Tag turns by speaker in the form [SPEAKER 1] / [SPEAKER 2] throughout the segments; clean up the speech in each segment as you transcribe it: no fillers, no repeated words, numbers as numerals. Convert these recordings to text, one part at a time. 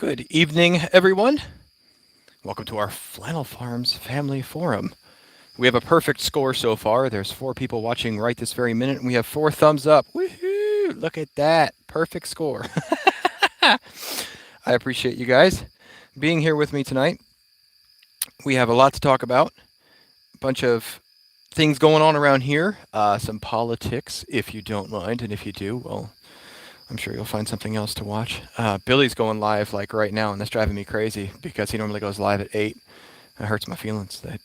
[SPEAKER 1] Good evening, everyone. Welcome to our Flannel Farms Family Forum. We have a perfect score so far. There's 4 people watching right this very minute, and we have 4 thumbs up. Woohoo! Look at that. Perfect score. I appreciate you guys being here with me tonight. We have a lot to talk about. A bunch of things going on around here. Some politics, if you don't mind. And if you do, well, I'm sure you'll find something else to watch. Billy's going live like right now, and that's driving me crazy because he normally goes live at 8. It hurts my feelings that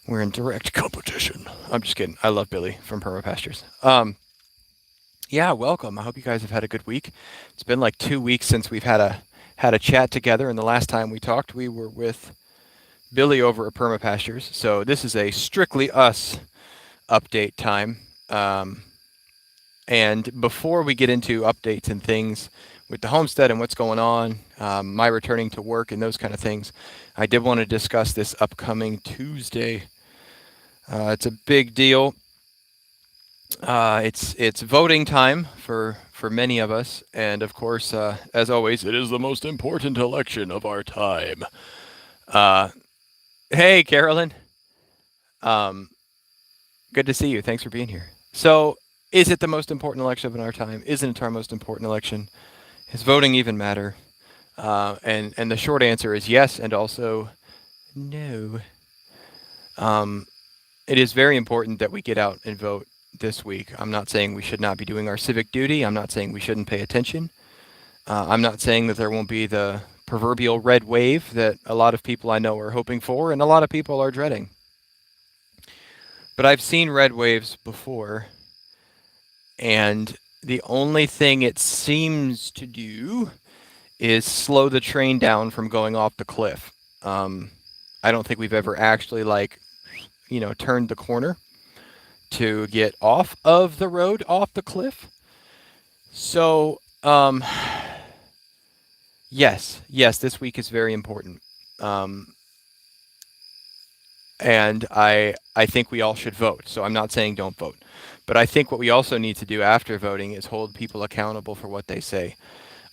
[SPEAKER 1] we're in direct competition. I'm just kidding. I love Billy from Perma Pastures. Yeah, welcome. I hope you guys have had a good week. It's been like 2 weeks since we've had a chat together, and the last time we talked, we were with Billy over at Perma Pastures. So this is a strictly us update time. And before we get into updates and things with the homestead and what's going on, my returning to work and those kind of things, I did want to discuss this upcoming Tuesday. It's a big deal. It's voting time for many of us, and of course, as always, it is the most important election of our time. Uh, hey, Carolyn. Um, Good to see you. Thanks for being here. So, is it the most important election of our time? Isn't it our most important election? Does voting even matter? And the short answer is yes, and also no. Um, it is very important that we get out and vote this week. I'm not saying we should not be doing our civic duty. I'm not saying we shouldn't pay attention. I'm not saying that there won't be the proverbial red wave that a lot of people I know are hoping for and a lot of people are dreading. But I've seen red waves before, and the only thing it seems to do is slow the train down from going off the cliff. I don't think we've ever actually turned the corner to get off of the road, off the cliff. So, yes, this week is very important. And I think we all should vote. So I'm not saying don't vote. But I think what we also need to do after voting is hold people accountable for what they say.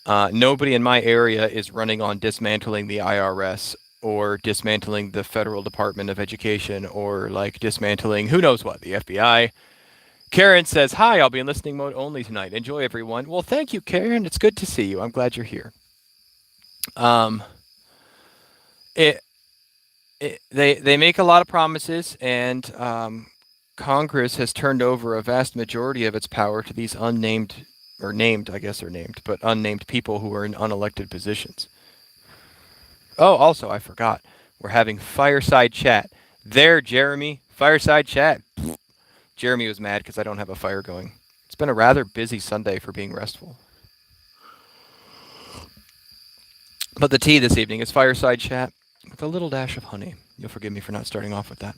[SPEAKER 1] Nobody in my area is running on dismantling the IRS or dismantling the Federal Department of Education or like dismantling who knows what, the FBI. Karen says, "Hi, I'll be in listening mode only tonight. Enjoy, everyone." Well, thank you, Karen. It's good to see you. I'm glad you're here. Um, it, they make a lot of promises, and Congress has turned over a vast majority of its power to these unnamed, or named, I guess they're named, but unnamed people who are in unelected positions. Oh, also, I forgot. We're having fireside chat. There, Jeremy. Fireside chat. Jeremy was mad because I don't have a fire going. It's been a rather busy Sunday for being restful. But the tea this evening is fireside chat with a little dash of honey. You'll forgive me for not starting off with that.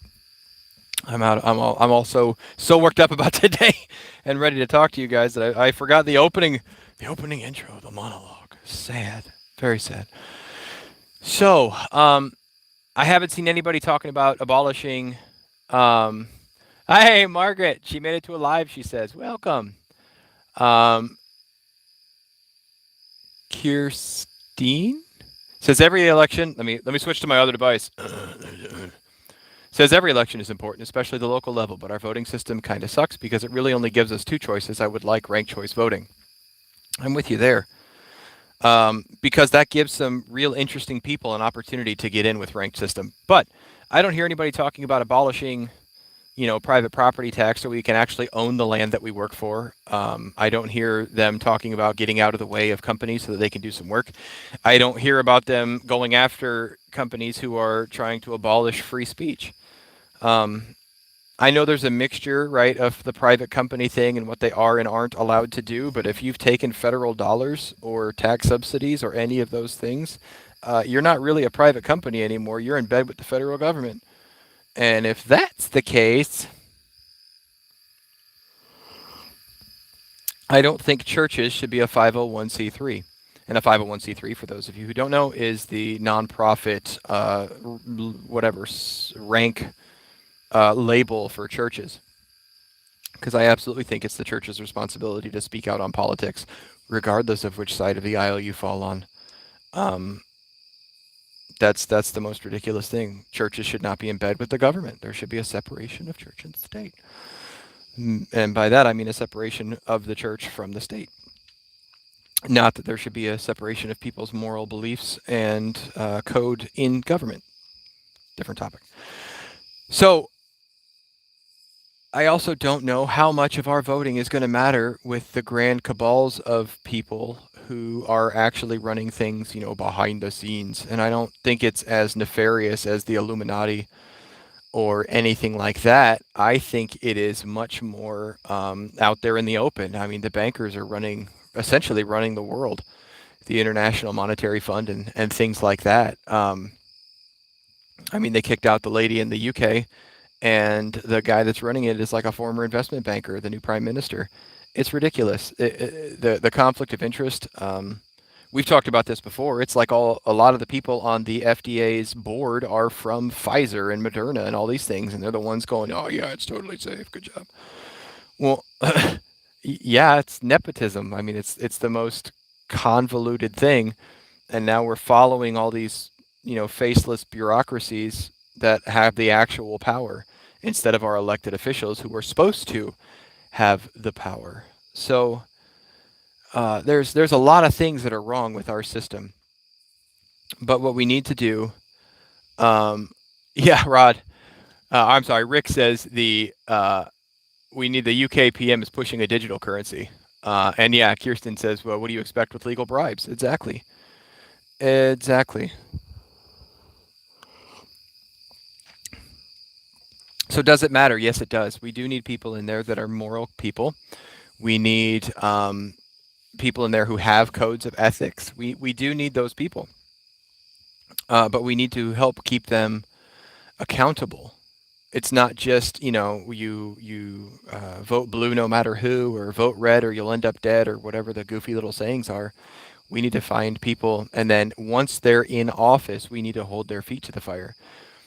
[SPEAKER 1] I'm also so worked up about today and ready to talk to you guys that I forgot the opening intro, the monologue. Sad, very sad. So, I haven't seen anybody talking about abolishing. Hey, Margaret, she made it to a live. She says, "Welcome." Kirstine says every election. Let me switch to my other device. Says every election is important, especially the local level, but our voting system kind of sucks because it really only gives us 2 choices. I would like ranked choice voting. I'm with you there. Because that gives some real interesting people an opportunity to get in with ranked system. But I don't hear anybody talking about abolishing, private property tax so we can actually own the land that we work for. I don't hear them talking about getting out of the way of companies so that they can do some work. I don't hear about them going after companies who are trying to abolish free speech. I know there's a mixture, right, of the private company thing and what they are and aren't allowed to do, but if you've taken federal dollars or tax subsidies or any of those things, you're not really a private company anymore. You're in bed with the federal government. And if that's the case, I don't think churches should be a 501c3. And a 501c3, for those of you who don't know, is the nonprofit, rank label for churches. Because I absolutely think it's the church's responsibility to speak out on politics, regardless of which side of the aisle you fall on. Um, that's the most ridiculous thing. Churches should not be in bed with the government. There should be a separation of church and state. And by that I mean a separation of the church from the state. Not that there should be a separation of people's moral beliefs and code in government. Different topic. So I also don't know how much of our voting is going to matter with the grand cabals of people who are actually running things, behind the scenes. And I don't think it's as nefarious as the Illuminati or anything like that. I think it is much more out there in the open. I mean, the bankers are essentially running the world, the International Monetary Fund and things like that. I mean, they kicked out the lady in the UK, and the guy that's running it is like a former investment banker, the new prime minister. It's ridiculous. The conflict of interest. We've talked about this before. It's like a lot of the people on the FDA's board are from Pfizer and Moderna and all these things, and they're the ones going, "Oh yeah, it's totally safe. Good job." Well, yeah, it's nepotism. I mean, it's the most convoluted thing, and now we're following all these, faceless bureaucracies that have the actual power instead of our elected officials who are supposed to have the power. So there's a lot of things that are wrong with our system. But what we need to do, um, yeah, Rod. I'm sorry. Rick says we need the UK PM is pushing a digital currency. And yeah, Kirsten says, well, what do you expect with legal bribes? Exactly. Exactly. So does it matter? Yes, it does. We do need people in there that are moral people. We need people in there who have codes of ethics. We do need those people, but we need to help keep them accountable. It's not just you vote blue no matter who, or vote red or you'll end up dead, or whatever the goofy little sayings are. We need to find people, and then once they're in office, we need to hold their feet to the fire.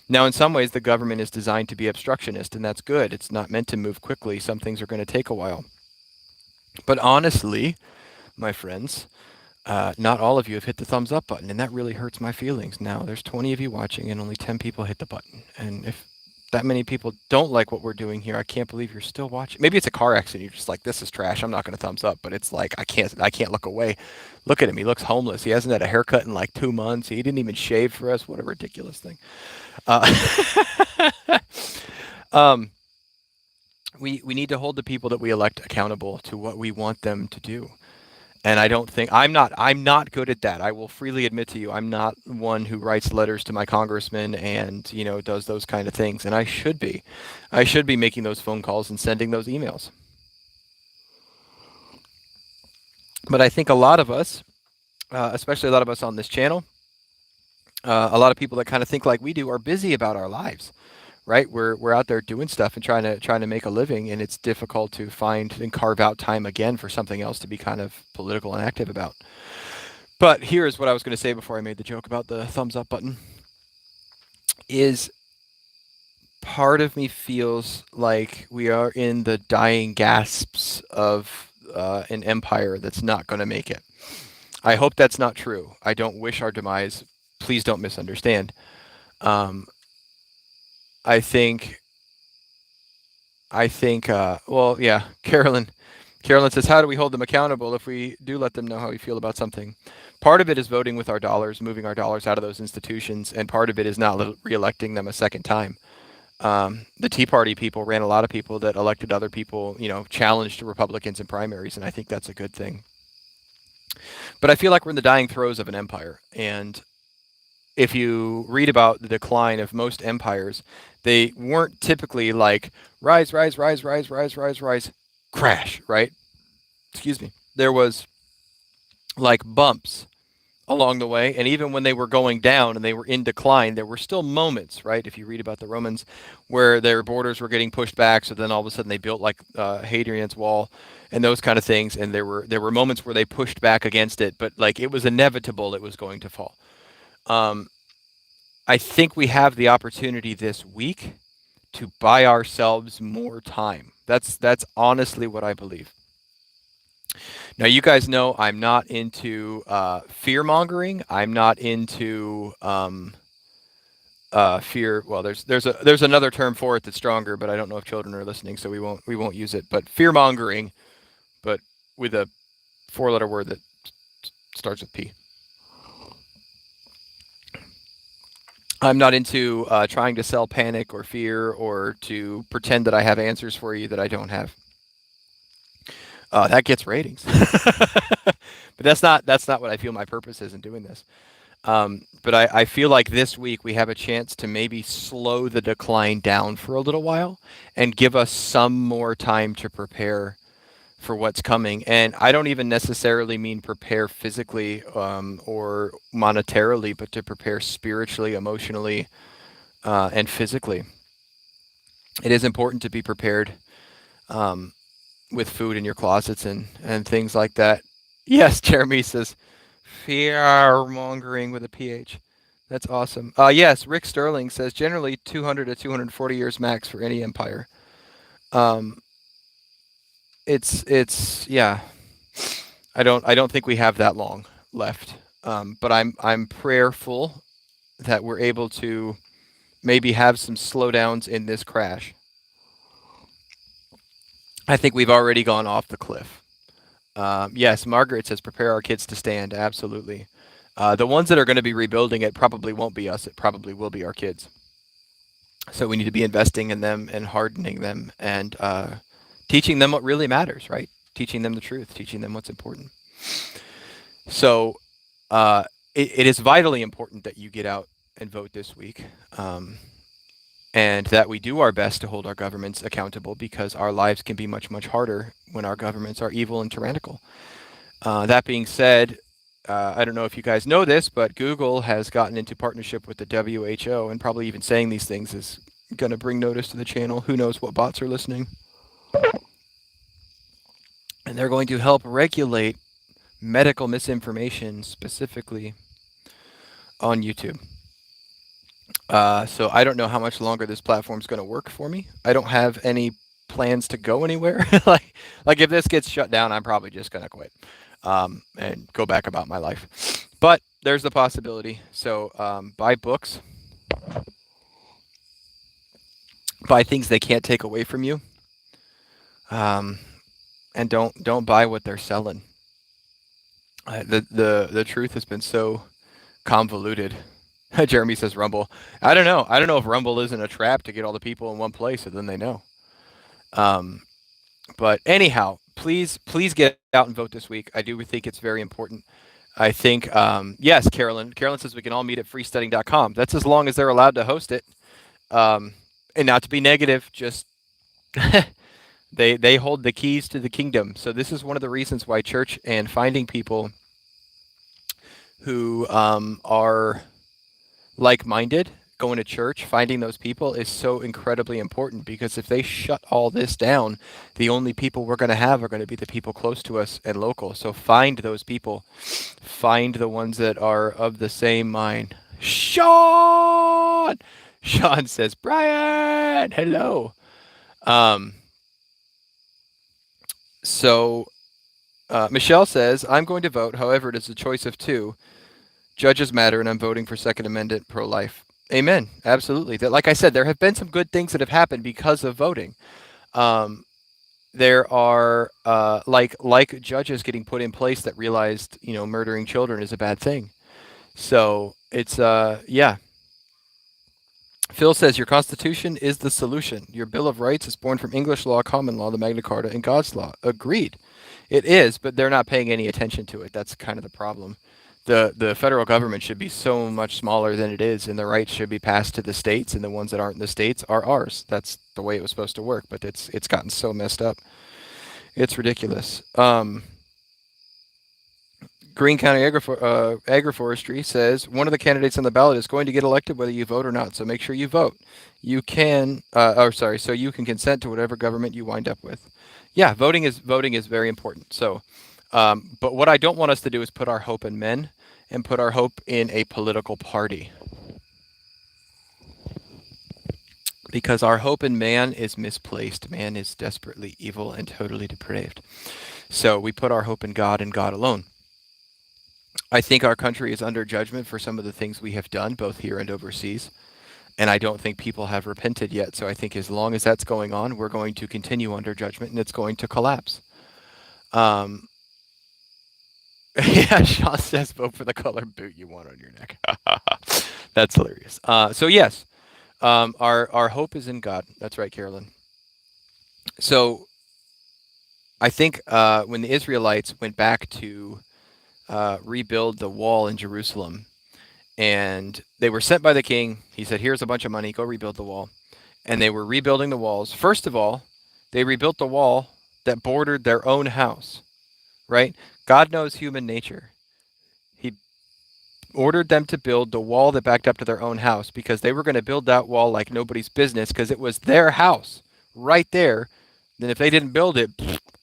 [SPEAKER 1] Now, in some ways, the government is designed to be obstructionist, and that's good. It's not meant to move quickly. Some things are going to take a while. But honestly, my friends, not all of you have hit the thumbs up button, and that really hurts my feelings. Now, there's 20 of you watching, and only 10 people hit the button. And if that many people don't like what we're doing here, I can't believe you're still watching. Maybe it's a car accident. You're just like, this is trash. I'm not going to thumbs up. But it's like, I can't look away. Look at him. He looks homeless. He hasn't had a haircut in like 2 months. He didn't even shave for us. What a ridiculous thing. Uh, um, we need to hold the people that we elect accountable to what we want them to do. And I don't think I'm not good at that. I will freely admit to you, I'm not one who writes letters to my congressman and, does those kind of things. And I should be. I should be making those phone calls and sending those emails. But I think a lot of us, especially a lot of us on this channel, a lot of people that kind of think like we do, are busy about our lives, right? We're out there doing stuff and trying to make a living, and it's difficult to find and carve out time again for something else to be kind of political and active about. But here's what I was going to say before I made the joke about the thumbs up button. Is part of me feels like we are in the dying gasps of an empire that's not going to make it. I hope that's not true. I don't wish our demise. Please don't misunderstand. Um, I think well, yeah, Carolyn. Carolyn says, how do we hold them accountable if we do let them know how we feel about something? Part of it is voting with our dollars, moving our dollars out of those institutions, and part of it is not re-electing them a second time. The Tea Party people ran a lot of people that elected other people, challenged Republicans in primaries, and I think that's a good thing. But I feel like we're in the dying throes of an empire, and if you read about the decline of most empires, they weren't typically like rise, rise, rise, rise, rise, rise, rise, crash, right? Excuse me. There was like bumps along the way, and even when they were going down and they were in decline, there were still moments, right? If you read about the Romans, where their borders were getting pushed back, so then all of a sudden they built like Hadrian's Wall and those kind of things, and there were moments where they pushed back against it, but like it was inevitable it was going to fall. Um, I think we have the opportunity this week to buy ourselves more time. That's honestly what I believe. Now, you guys know I'm not into fear mongering. I'm not into fear. Well, there's another term for it that's stronger, but I don't know if children are listening, so we won't use it. But fear mongering, but with a four-letter word that starts with P. I'm not into trying to sell panic or fear or to pretend that I have answers for you that I don't have. That gets ratings, but that's not what I feel my purpose is in doing this. But I feel like this week we have a chance to maybe slow the decline down for a little while and give us some more time to prepare for what's coming. And I don't even necessarily mean prepare physically or monetarily, but to prepare spiritually, emotionally, and physically. It is important to be prepared um, with food in your closets and things like that. Yes, Jeremy says fear mongering with a PH. That's awesome. Yes, Rick Sterling says generally 200 to 240 years max for any empire. Um, it's yeah. I don't think we have that long left. But I'm prayerful that we're able to maybe have some slowdowns in this crash. I think we've already gone off the cliff. Yes, Margaret says prepare our kids to stand. Absolutely. The ones that are going to be rebuilding it probably won't be us. It probably will be our kids. So we need to be investing in them and hardening them and teaching them what really matters, right? Teaching them the truth, teaching them what's important. So uh, it is vitally important that you get out and vote this week. And that we do our best to hold our governments accountable because our lives can be much, much harder when our governments are evil and tyrannical. That being said, I don't know if you guys know this, but Google has gotten into partnership with the WHO, and probably even saying these things is going to bring notice to the channel. Who knows what bots are listening? And they're going to help regulate medical misinformation specifically on YouTube. So I don't know how much longer this platform's going to work for me. I don't have any plans to go anywhere. like if this gets shut down, I'm probably just going to quit and go back about my life. But there's the possibility. So buy books, buy things they can't take away from you, um, and don't buy what they're selling. The truth has been so convoluted. Jeremy says Rumble. I don't know. I don't know if Rumble isn't a trap to get all the people in one place, and then they know. Um, but anyhow, please get out and vote this week. I do think it's very important. I think yes, Carolyn. Carolyn says we can all meet at freestudying.com. That's as long as they're allowed to host it. Um, and not to be negative, just they hold the keys to the kingdom. So this is one of the reasons why church and finding people who are like-minded, going to church, finding those people is so incredibly important because if they shut all this down, the only people we're going to have are going to be the people close to us and local. So find those people. Find the ones that are of the same mind. Sean! Sean says, Brian, hello. Um, so Michelle says, I'm going to vote. However, it is a choice of two. Judges matter, and I'm voting for Second Amendment pro-life. Amen. Absolutely. That, like I said, there have been some good things that have happened because of voting. There are like judges getting put in place that realized murdering children is a bad thing. So it's yeah. Phil says your Constitution is the solution. Your Bill of Rights is born from English law, common law, the Magna Carta, and God's law. Agreed. It is, but they're not paying any attention to it. That's kind of the problem. The federal government should be so much smaller than it is, and the rights should be passed to the states, and the ones that aren't in the states are ours. That's the way it was supposed to work, but it's gotten so messed up. It's ridiculous. Greene County Agroforestry says one of the candidates on the ballot is going to get elected whether you vote or not. So make sure you vote. You can, so you can consent to whatever government you wind up with. Yeah, voting is very important. So, but what I don't want us to do is put our hope in men and put our hope in a political party. Because our hope in man is misplaced. Man is desperately evil and totally depraved. So we put our hope in God and God alone. I think our country is under judgment for some of the things we have done, both here and overseas. And I don't think people have repented yet. So I think as long as that's going on, we're going to continue under judgment and it's going to collapse. Um, yeah, Sean says vote for the color boot you want on your neck. That's hilarious. So yes, our hope is in God. That's right, Carolyn. So I think when the Israelites went back to rebuild the wall in Jerusalem, and they were sent by the king, he said, "Here's a bunch of money. Go rebuild the wall." And they were rebuilding the walls. First of all, they rebuilt the wall that bordered their own house. Right? God knows human nature. He ordered them to build the wall that backed up to their own house because they were going to build that wall like nobody's business because it was their house right there. Then if they didn't build it,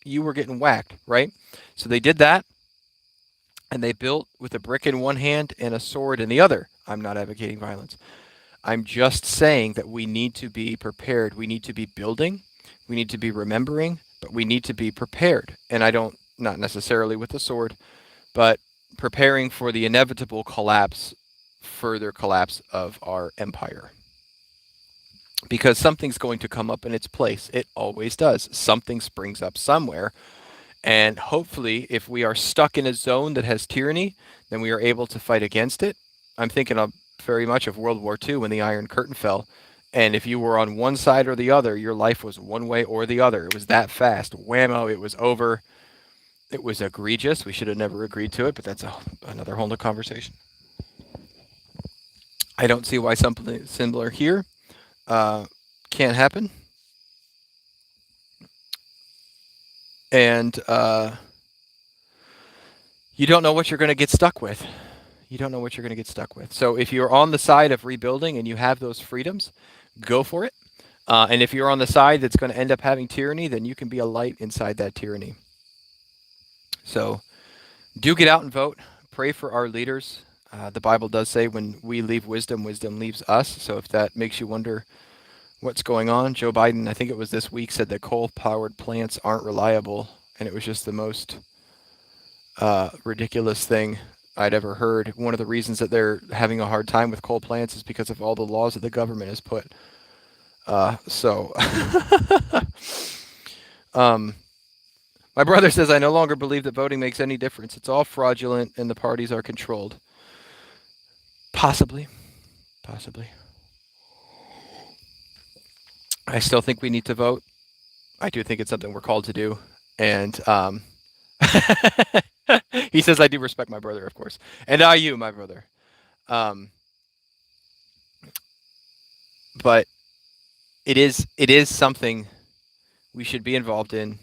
[SPEAKER 1] you were getting whacked, right? So they did that, and they built with a brick in one hand and a sword in the other. I'm not advocating violence. I'm just saying that we need to be prepared. We need to be building. We need to be remembering, but we need to be prepared. And I don't, not necessarily with the sword, but preparing for the inevitable collapse, further collapse of our empire. Because something's going to come up in its place. It always does. Something springs up somewhere. And hopefully, if we are stuck in a zone that has tyranny, then we are able to fight against it. I'm thinking of very much of World War II when the Iron Curtain fell. And if you were on one side or the other, your life was one way or the other. It was that fast. Whammo, it was over. It was egregious. We should have never agreed to it, but that's another whole new conversation. I don't see why something similar here can't happen. And you don't know what you're going to get stuck with. You don't know what you're going to get stuck with. So if you're on the side of rebuilding and you have those freedoms, go for it. And if you're on the side that's going to end up having tyranny, then you can be a light inside that tyranny. So do get out and vote. Pray for our leaders. The Bible does say when we leave wisdom, wisdom leaves us. So if that makes you wonder what's going on, Joe Biden, I think it was this week, said that coal-powered plants aren't reliable. And it was just the most ridiculous thing I'd ever heard. One of the reasons that they're having a hard time with coal plants is because of all the laws that the government has put. My brother says, I no longer believe that voting makes any difference. It's all fraudulent and the parties are controlled. Possibly. Possibly. I still think we need to vote. I do think it's something we're called to do. And he says, I do respect my brother, of course. And I you, my brother. But it is something we should be involved in.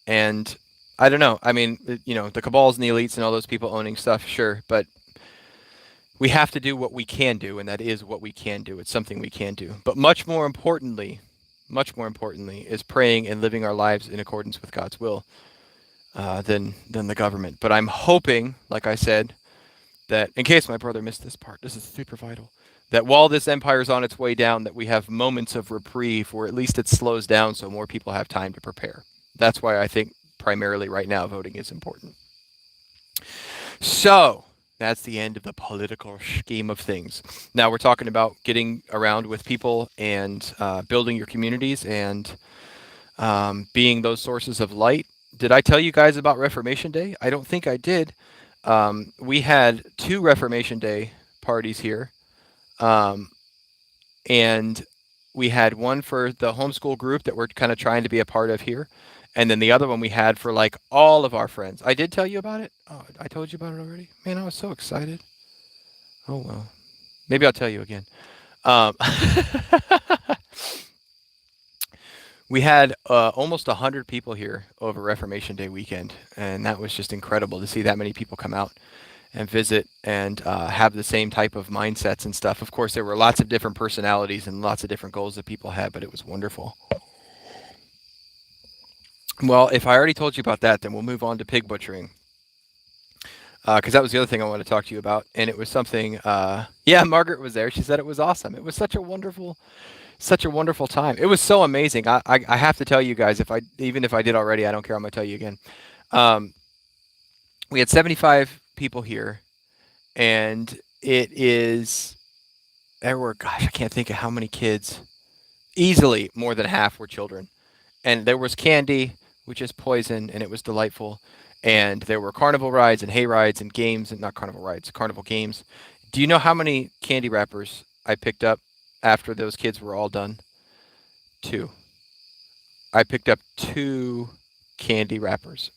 [SPEAKER 1] And I don't know. I mean, the cabals and the elites and all those people owning stuff, sure. But we have to do what we can do, and that is what we can do. It's something we can do. But much more importantly, is praying and living our lives in accordance with God's will than the government. But I'm hoping, like I said, that in case my brother missed this part, this is super vital, that while this empire is on its way down, that we have moments of reprieve, or at least it slows down so more people have time to prepare. That's why I think primarily right now voting is important. So that's the end of the political scheme of things. Now we're talking about getting around with people and building your communities and being those sources of light. Did I tell you guys about Reformation Day? I don't think I did. We had 2 Reformation Day parties here. And we had one for the homeschool group that we're kind of trying to be a part of here. And then the other one we had for like all of our friends. I did tell you about it. Oh, I told you about it already. Man, I was so excited. Oh, well. Maybe I'll tell you again. We had almost 100 people here over Reformation Day weekend. And that was just incredible to see that many people come out and visit and have the same type of mindsets and stuff. Of course, there were lots of different personalities and lots of different goals that people had, but it was wonderful. Well, if I already told you about that, then we'll move on to pig butchering. Because that was the other thing I wanted to talk to you about. And it was something, yeah, Margaret was there. She said it was awesome. It was such a wonderful time. It was so amazing. I have to tell you guys, even if I did already, I don't care. I'm going to tell you again. Um, we had 75 people here, and it is there were, gosh, I can't think of how many kids. Easily more than half were children, and there was candy, which is poison, and it was delightful. And there were carnival rides and hay rides and games, and not carnival rides, carnival games. Do you know how many candy wrappers I picked up after those kids were all done? Two. I picked up two candy wrappers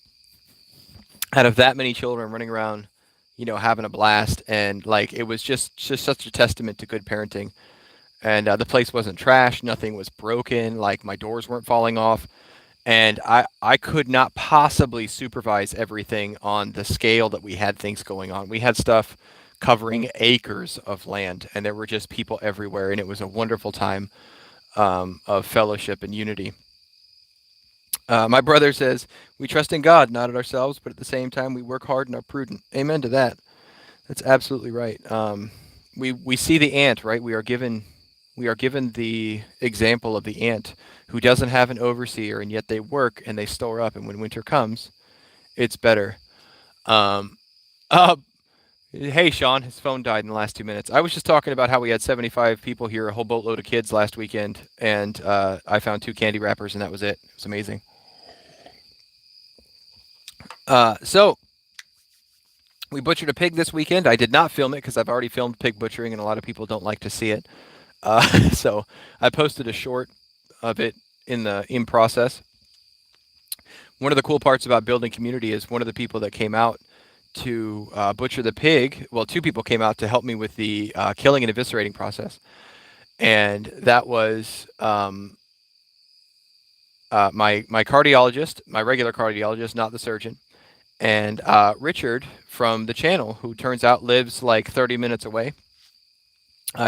[SPEAKER 1] out of that many children running around, having a blast, and like it was just such a testament to good parenting. And the place wasn't trashed, nothing was broken, like my doors weren't falling off, and I could not possibly supervise everything on the scale that we had things going on. We had stuff covering acres of land, and there were just people everywhere, and it was a wonderful time of fellowship and unity. My brother says, "We trust in God, not in ourselves, but at the same time, we work hard and are prudent." Amen to that. That's absolutely right. We see the ant, right? We are given the example of the ant who doesn't have an overseer, and yet they work and they store up, and when winter comes, it's better. Um, uh, hey, Sean, his phone died in the last 2 minutes. I was just talking about how we had 75 people here, a whole boatload of kids last weekend, and I found two candy wrappers, and that was it. It was amazing. So we butchered a pig this weekend. I did not film it because I've already filmed pig butchering, and a lot of people don't like to see it. So I posted a short of it in process. One of the cool parts about building community is one of the people that came out to butcher the pig. Well, two people came out to help me with the killing and eviscerating process, and that was my cardiologist, my regular cardiologist, not the surgeon, and Richard from the channel, who turns out lives like 30 minutes away.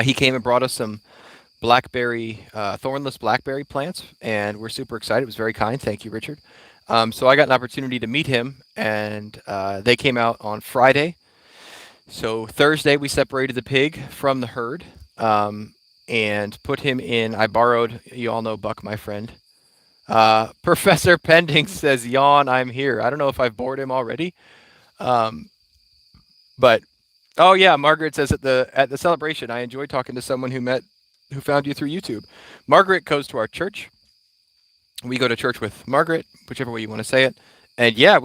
[SPEAKER 1] He came and brought us some thornless blackberry plants, and we're super excited. It was very kind. Thank you, Richard. So I got an opportunity to meet him, and they came out on Friday. So Thursday we separated the pig from the herd and put him in. I borrowed, you all know Buck, my friend. Professor Pending says, "Yawn, I'm here." I don't know if I've bored him already, um, but oh yeah, Margaret says at the celebration, I enjoyed talking to someone who found you through YouTube. Margaret goes to our church. We go to church with Margaret, whichever way you want to say it. And yeah,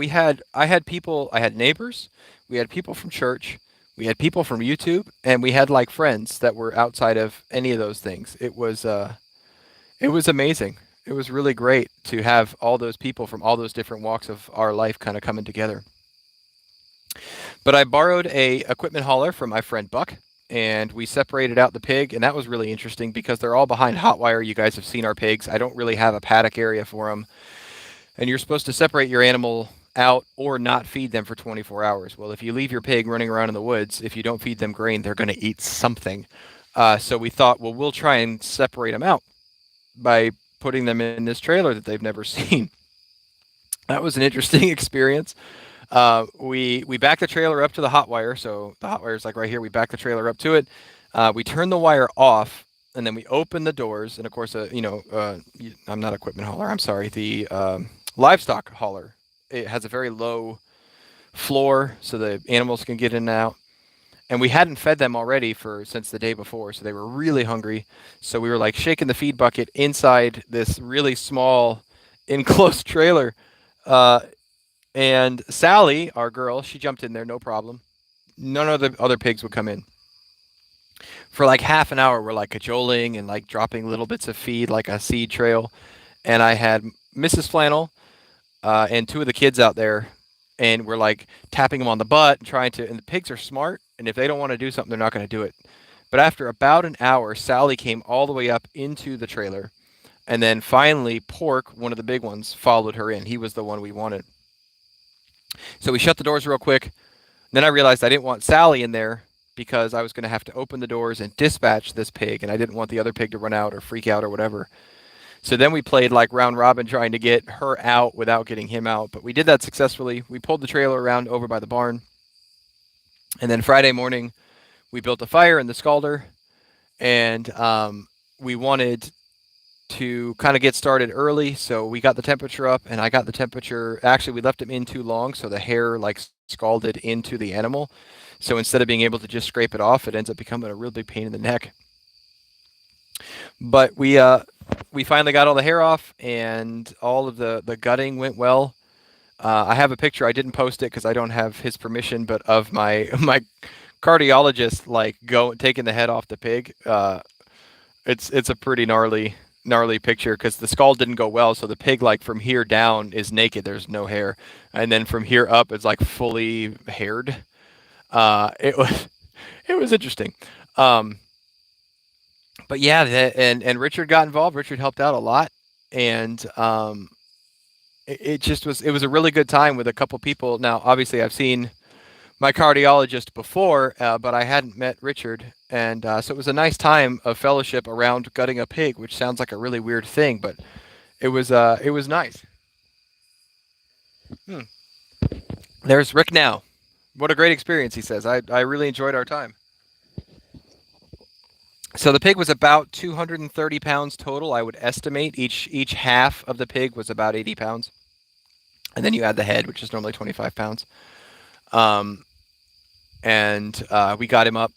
[SPEAKER 1] I had people, I had neighbors, we had people from church, we had people from YouTube, and we had like friends that were outside of any of those things. It was amazing. It was really great to have all those people from all those different walks of our life kind of coming together. But I borrowed a equipment hauler from my friend Buck, and we separated out the pig, and that was really interesting because they're all behind hot wire. You guys have seen our pigs. I don't really have a paddock area for them, and you're supposed to separate your animal out or not feed them for 24 hours. Well, if you leave your pig running around in the woods, if you don't feed them grain, they're going to eat something. So we thought, well, we'll try and separate them out by putting them in this trailer that they've never seen. That was an interesting experience. We back the trailer up to the hot wire. So the hot wire is like right here. We back the trailer up to it. We turn the wire off, and then we open the doors. And of course, I'm not equipment hauler. I'm sorry. The livestock hauler. It has a very low floor, so the animals can get in and out. And we hadn't fed them already since the day before, so they were really hungry. So we were like shaking the feed bucket inside this really small enclosed trailer. Uh, and Sally, our girl, she jumped in there, no problem. None of the other pigs would come in. For like half an hour, we're like cajoling and like dropping little bits of feed, like a seed trail. And I had Mrs. Flannel and two of the kids out there, and we're like tapping them on the butt and trying to. And the pigs are smart, and if they don't want to do something, they're not going to do it. But after about an hour, Sally came all the way up into the trailer, and then finally, Pork, one of the big ones, followed her in. He was the one we wanted. So we shut the doors real quick. Then I realized I didn't want Sally in there because I was going to have to open the doors and dispatch this pig, and I didn't want the other pig to run out or freak out or whatever. So then we played like round robin trying to get her out without getting him out. But we did that successfully. We pulled the trailer around over by the barn. And then Friday morning, we built a fire in the scalder. And we wanted to kind of get started early. So we got the temperature up, and I got the temperature. Actually, we left him in too long, so the hair like scalded into the animal. So instead of being able to just scrape it off, it ends up becoming a real big pain in the neck. But we finally got all the hair off, and all of the gutting went well. I have a picture. I didn't post it because I don't have his permission, but of my my cardiologist like taking the head off the pig. It's a pretty gnarly picture because the skull didn't go well, so the pig like from here down is naked. There's no hair, and then from here up it's like fully haired. It was it was interesting. Um, but yeah, and Richard got involved. Richard helped out a lot, and it just was a really good time with a couple people. Now, obviously, I've seen my cardiologist before, but I hadn't met Richard, and so it was a nice time of fellowship around gutting a pig, which sounds like a really weird thing, but it was nice. Hmm. There's Rick now. What a great experience, he says. I really enjoyed our time. So the pig was about 230 pounds total. I would estimate each half of the pig was about 80 pounds, and then you add the head, which is normally 25 pounds. Um, and we got him up,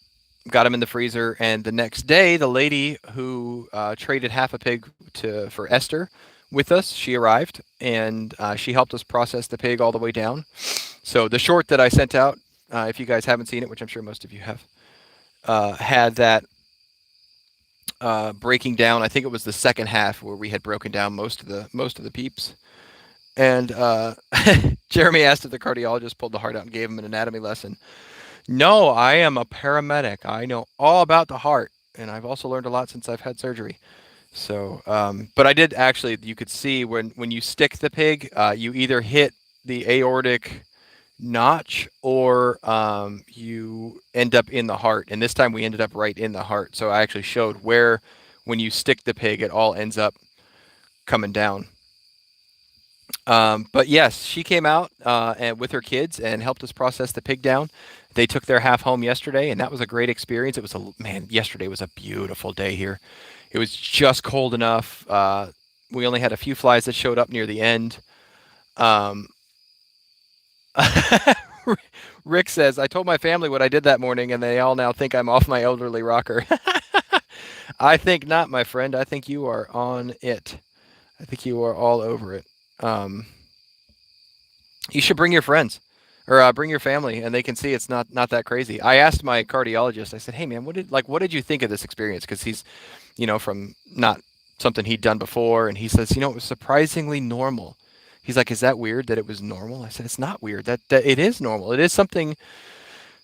[SPEAKER 1] got him in the freezer, and the next day, the lady who traded half a pig for Esther with us, she arrived, and she helped us process the pig all the way down. So the short that I sent out, if you guys haven't seen it, which I'm sure most of you have, had that breaking down. I think it was the second half where we had broken down most of the peeps. And Jeremy asked if the cardiologist pulled the heart out and gave him an anatomy lesson. No, I am a paramedic. I know all about the heart, and I've also learned a lot since I've had surgery. So, but I did actually. You could see when you stick the pig, you either hit the aortic notch or you end up in the heart. And this time we ended up right in the heart. So I actually showed where, when you stick the pig, it all ends up coming down. But yes, she came out and with her kids and helped us process the pig down. They took their half home yesterday, and that was a great experience. It was man, yesterday was a beautiful day here. It was just cold enough. We only had a few flies that showed up near the end. Um, Rick says, I told my family what I did that morning, and they all now think I'm off my elderly rocker. I think not, my friend. I think you are on it. I think you are all over it. Um, you should bring your friends or bring your family, and they can see it's not that crazy. I asked my cardiologist. I said, "Hey, man, what did you think of this experience?" Because he's, from not something he'd done before, and he says, it was surprisingly normal. He's like, "Is that weird that it was normal?" I said, "It's not weird. That it is normal. It is something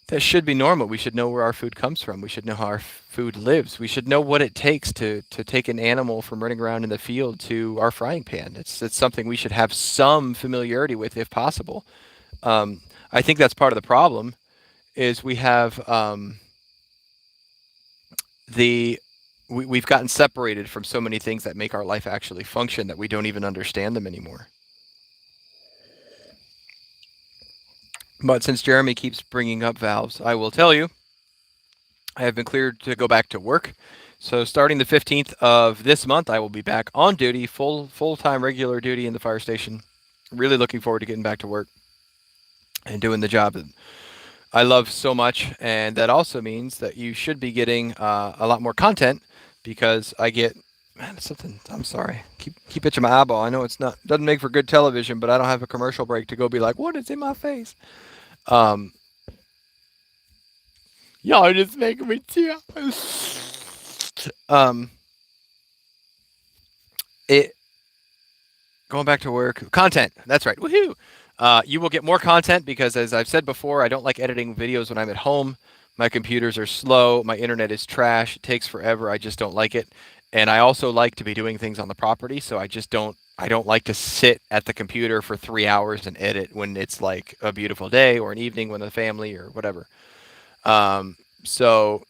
[SPEAKER 1] that should be normal. We should know where our food comes from. We should know how our food lives. We should know what it takes to take an animal from running around in the field to our frying pan. It's something we should have some familiarity with, if possible." I think that's part of the problem is we have we've gotten separated from so many things that make our life actually function that we don't even understand them anymore. But since Jeremy keeps bringing up valves, I will tell you, I have been cleared to go back to work. So starting the 15th of this month, I will be back on duty, full-time regular duty in the fire station. Really looking forward to getting back to work and doing the job that I love so much. And that also means that you should be getting a lot more content because I get, man, it's something, I'm sorry, keep itching my eyeball. I know doesn't make for good television, but I don't have a commercial break to go be like, what is in my face? Um, Y'all just making me tear. Um, it going back to work. Content. That's right. Woohoo! You will get more content because, as I've said before, I don't like editing videos when I'm at home. My computers are slow. My internet is trash. It takes forever. I just don't like it. And I also like to be doing things on the property, so I just don't. I don't like to sit at the computer for 3 hours and edit when it's like a beautiful day or an evening with the family or whatever. So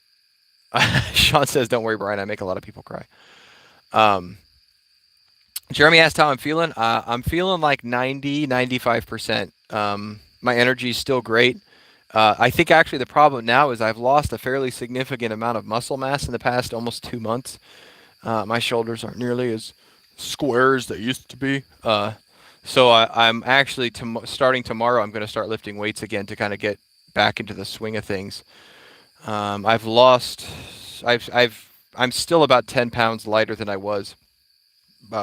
[SPEAKER 1] Sean says, "Don't worry, Brian. I make a lot of people cry." Um, Jeremy asked how I'm feeling. I'm feeling like 95%. My energy is still great. I think actually the problem now is I've lost a fairly significant amount of muscle mass in the past almost 2 months. My shoulders aren't nearly as square as they used to be. So I'm actually starting tomorrow. I'm going to start lifting weights again to kind of get back into the swing of things. I've lost. I'm still about 10 pounds lighter than I was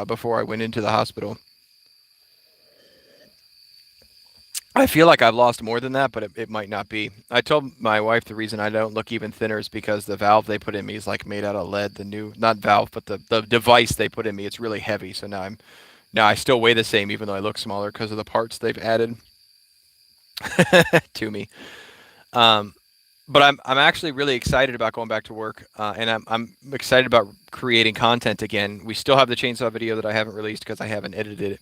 [SPEAKER 1] before I went into the hospital. I feel like I've lost more than that, but it might not be. I told my wife the reason I don't look even thinner is because the valve they put in me is like made out of lead. The new, not valve, but the device they put in me, it's really heavy. So now I still weigh the same, even though I look smaller because of the parts they've added to me. Um, but I'm actually really excited about going back to work, and I'm excited about creating content again. We still have the chainsaw video that I haven't released because I haven't edited it.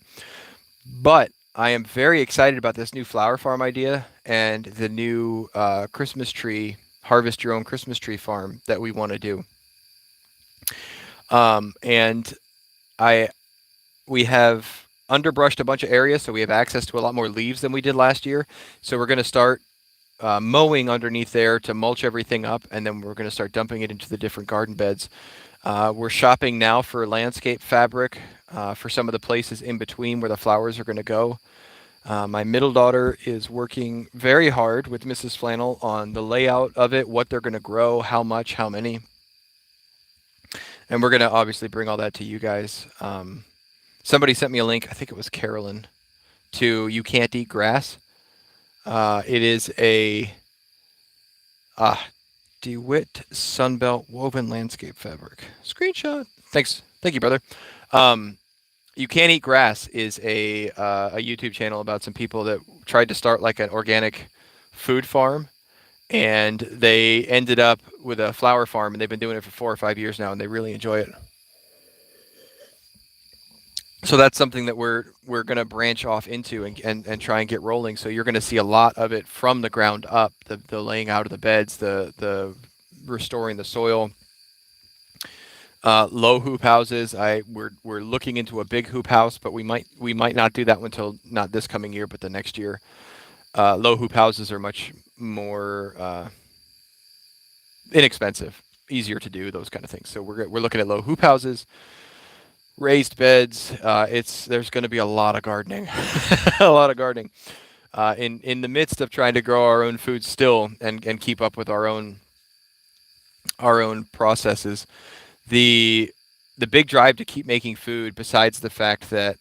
[SPEAKER 1] But I am very excited about this new flower farm idea and the new Christmas tree, harvest your own Christmas tree farm that we want to do. And I we have underbrushed a bunch of areas, so we have access to a lot more leaves than we did last year. So we're going to start mowing underneath there to mulch everything up, and then we're going to start dumping it into the different garden beds. We're shopping now for landscape fabric for some of the places in between where the flowers are going to go. My middle daughter is working very hard with Mrs. Flannel on the layout of it, what they're going to grow, how much, how many. And we're going to obviously bring all that to you guys. Somebody sent me a link, I think it was Carolyn, to You Can't Eat Grass. It is a uh, DeWitt Sunbelt woven landscape fabric. Screenshot. Thanks. Thank you, brother. Um, You Can't Eat Grass is a YouTube channel about some people that tried to start like an organic food farm, and they ended up with a flower farm, and they've been doing it for 4 or 5 years now, and they really enjoy it. So that's something that we're going to branch off into and try and get rolling. So you're going to see a lot of it from the ground up, the laying out of the beds, the restoring the soil. Low hoop houses. We're looking into a big hoop house, but we might not do that one until not this coming year, but the next year. Low hoop houses are much more inexpensive, easier to do those kind of things. So we're looking at low hoop houses, raised beds. There's going to be a lot of gardening, a lot of gardening. In the midst of trying to grow our own food still and keep up with our own processes, the the big drive to keep making food, besides the fact that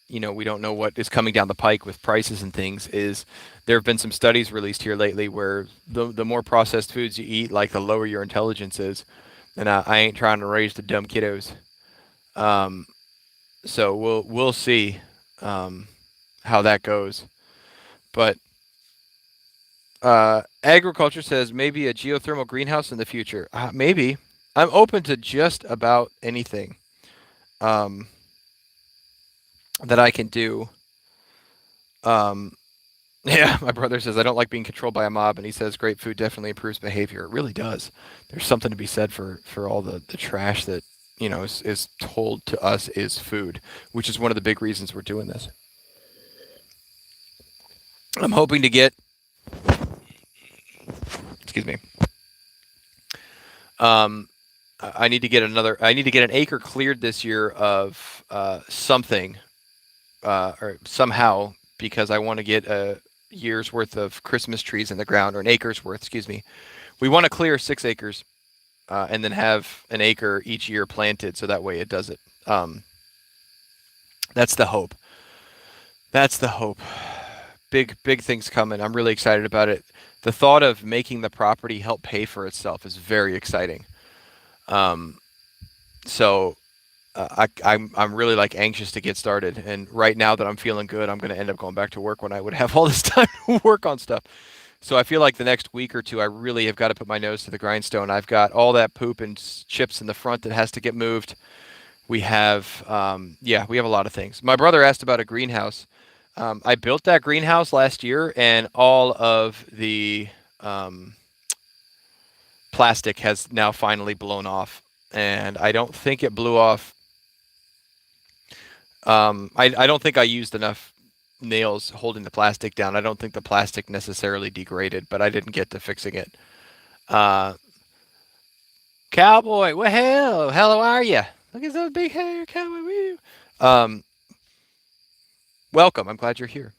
[SPEAKER 1] we don't know what is coming down the pike with prices and things, is there have been some studies released here lately where the more processed foods you eat, like the lower your intelligence is. And I ain't trying to raise the dumb kiddos. Um, so we'll see how that goes. But agriculture says maybe a geothermal greenhouse in the future. Maybe. I'm open to just about anything um, that I can do. Um, yeah, my brother says I don't like being controlled by a mob, and he says great food definitely improves behavior. It really does. There's something to be said for all the trash that is told to us is food, which is one of the big reasons we're doing this. I'm hoping to get, excuse me, um, I need to get I need to get an acre cleared this year of something or somehow, because I want to get a year's worth of Christmas trees in the ground, or an acre's worth, excuse me. We want to clear 6 acres and then have an acre each year planted, so that way it does it. That's the hope. That's the hope. Big things coming. I'm really excited about it. The thought of making the property help pay for itself is very exciting. Um, so I'm really like anxious to get started. And right now that I'm feeling good, I'm going to end up going back to work when I would have all this time to work on stuff. So I feel like the next week or two, I really have got to put my nose to the grindstone. I've got all that poop and chips in the front that has to get moved. We have, yeah, we have a lot of things. My brother asked about a greenhouse. I built that greenhouse last year, and all of the um, plastic has now finally blown off. And I don't think it blew off. I don't think I used enough nails holding the plastic down. I don't think the plastic necessarily degraded, but I didn't get to fixing it. Uh, Cowboy. Well, hello, hello, are you? Look at those big hair, cowboy. Woo. Um, welcome. I'm glad you're here,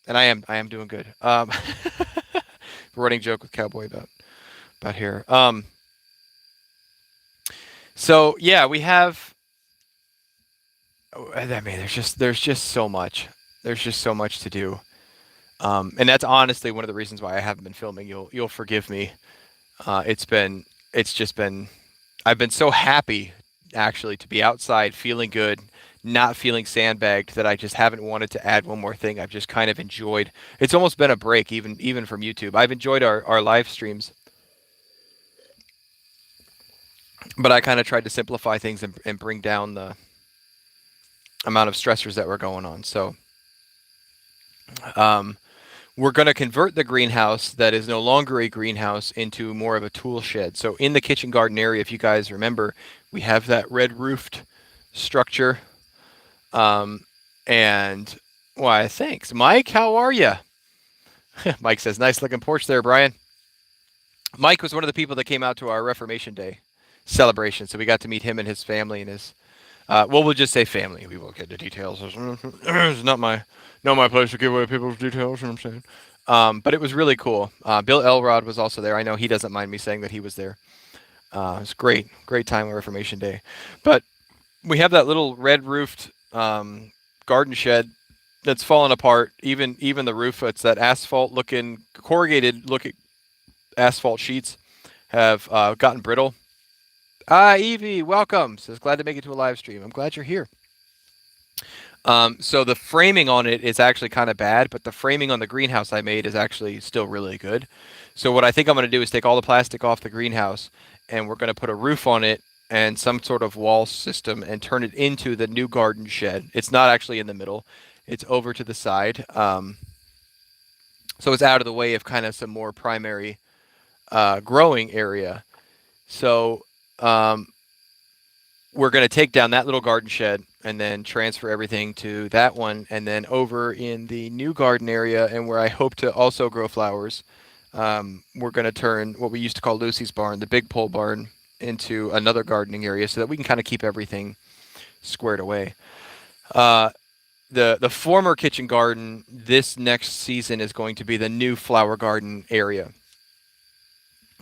[SPEAKER 1] and I am doing good. Running joke with cowboy about hair. So yeah, we have. I mean, there's just so much. There's just so much to do. And that's honestly one of the reasons why I haven't been filming. You'll forgive me. It's just been I've been so happy actually to be outside, feeling good, not feeling sandbagged that I just haven't wanted to add one more thing. I've just kind of enjoyed. It's almost been a break, even from YouTube. I've enjoyed our live streams, but I kind of tried to simplify things and bring down the amount of stressors that were going on. So um, we're going to convert the greenhouse that is no longer a greenhouse into more of a tool shed. So in the kitchen garden area, if you guys remember, we have that red roofed structure. Um, and why, thanks, Mike. How are you? Mike says, "Nice looking porch there, Brian." Mike was one of the people that came out to our Reformation Day celebration, so we got to meet him and his family and his. Well, we'll just say family. We won't get into details. It's not my place to give away people's details. You know what I'm saying? But it was really cool. Bill Elrod was also there. I know he doesn't mind me saying that he was there. It was great, great time on Reformation Day. But we have that little red roofed garden shed that's fallen apart. Even the roof, it's that asphalt looking, corrugated looking asphalt sheets have gotten brittle. Evie, welcome. Says glad to make it to a live stream. I'm glad you're here. So the framing on it is actually kind of bad, but the framing on the greenhouse I made is actually still really good. So what I think I'm going to do is take all the plastic off the greenhouse, and we're going to put a roof on it and some sort of wall system and turn it into the new garden shed. It's not actually in the middle; it's over to the side. So it's out of the way of kind of some more primary growing area. So um, we're going to take down that little garden shed and then transfer everything to that one, and then over in the new garden area and where I hope to also grow flowers, we're going to turn what we used to call Lucy's barn, the big pole barn, into another gardening area so that we can kind of keep everything squared away. Uh, the former kitchen garden this next season is going to be the new flower garden area.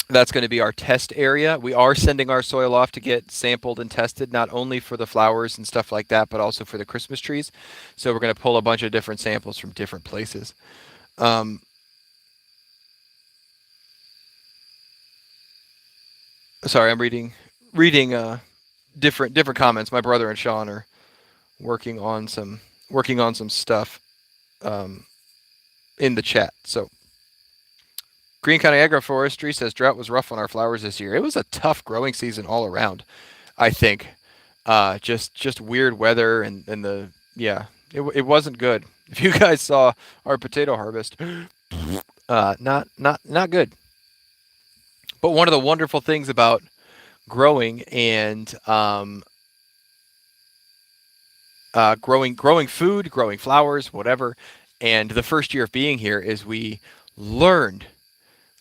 [SPEAKER 1] That's going to be our test area. We are sending our soil off to get sampled and tested, not only for the flowers and stuff like that, but also for the Christmas trees. So we're going to pull a bunch of different samples from different places. Um, sorry, I'm reading different comments. My brother and Sean are working on some stuff um, in the chat. So Green County Agroforestry says drought was rough on our flowers this year. It was a tough growing season all around, I think. Just weird weather and the yeah, it wasn't good. If you guys saw our potato harvest, not good. But one of the wonderful things about growing and growing food, growing flowers, whatever, and the first year of being here is learned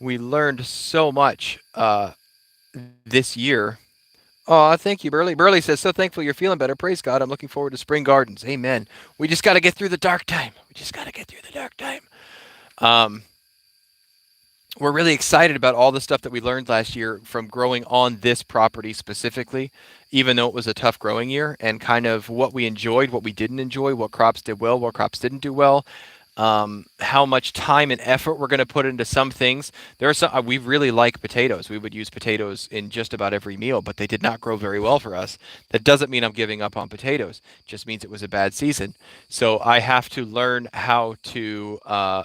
[SPEAKER 1] we learned so much this year. Oh, thank you, Burley. Burley says, so thankful you're feeling better. Praise God. I'm looking forward to spring gardens. Amen. We just got to get through the dark time. We just got to get through the dark time. Um, we're really excited about all the stuff that we learned last year from growing on this property specifically, even though it was a tough growing year, and kind of what we enjoyed, what we didn't enjoy, what crops did well, what crops didn't do well, how much time and effort we're going to put into some things. There are some we really like potatoes. We would use potatoes in just about every meal, but they did not grow very well for us. That doesn't mean I'm giving up on potatoes. It just means it was a bad season. So I have to learn how to